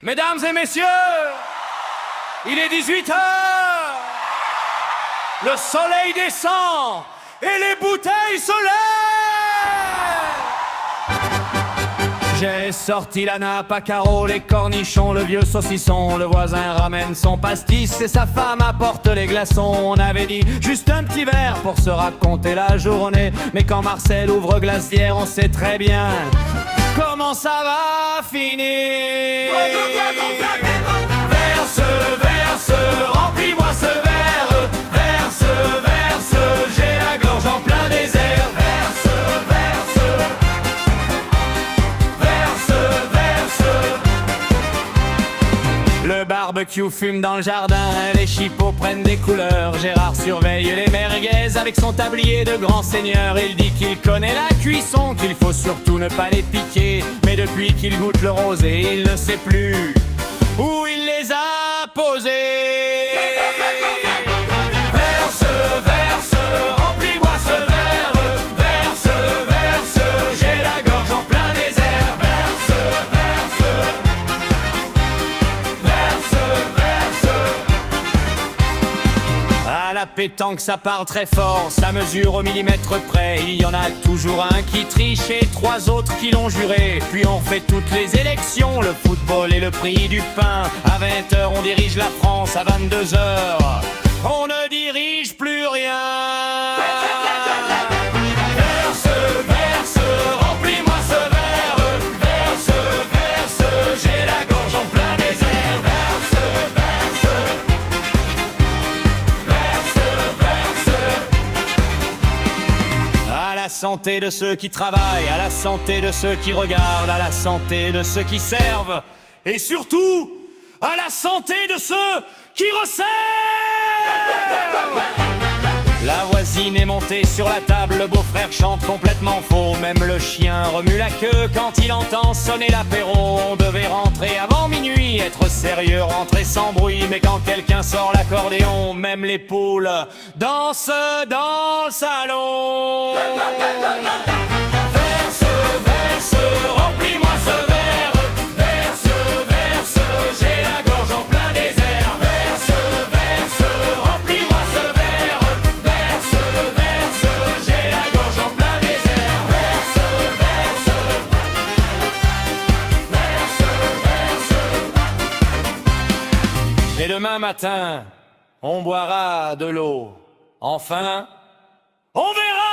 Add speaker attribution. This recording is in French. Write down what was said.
Speaker 1: Mesdames et messieurs, il est 18 h. Le soleil descend et les bouteilles se lèvent. J'ai sorti la nappe à carreaux, les cornichons, le vieux saucisson. Le voisin ramène son pastis et sa femme apporte les glaçons. On avait dit juste un petit verre pour se raconter la journée. Mais quand Marcel ouvre glacière, on sait très bien comment ça va finir. Verse, remplis-moi ce verre. Verse, j'ai la gorge en plein désert. Verse. Le barbecue fume dans le jardin, les chipots prennent des couleurs. Gérard surveille les merguez avec son tablier de grand seigneur. Il dit qu'il connaît la cuisson, qu'il faut surtout ne pas les piquer. Mais depuis qu'il goûte le rosé, il ne sait plus où il les a posés. Verse, remplis-moi ce verre. Verse, j'ai la gorge en plein désert. Verse. À la pétanque ça part très fort, ça mesure au millimètre près. Il y en a toujours un qui triche et trois autres qui l'ont juré. Puis on fait toutes les élections, le football et le prix du pain. À 20 h on dirige la France, à 22 h on ne dirige plus rien. Verse, remplis-moi ce verre. Verse, j'ai la gorge en plein désert. À la santé de ceux qui travaillent, à la santé de ceux qui regardent, à la santé de ceux qui servent, et surtout à la santé de ceux qui resservent. La voisine est montée sur la table, le beau-frère chante complètement faux. Même le chien remue la queue quand il entend sonner l'apéro. On devait rentrer avant minuit, être sérieux, rentrer sans bruit. Mais quand quelqu'un sort l'accordéon, même les poules dansent dans le salon. Verse, remplis-moi ce verre. Verse, j'ai la gorge en plein désert. Verse, remplis-moi ce verre. Verse, j'ai la gorge en plein désert. Verse. Et demain matin, on boira de l'eau. Enfin, on verra.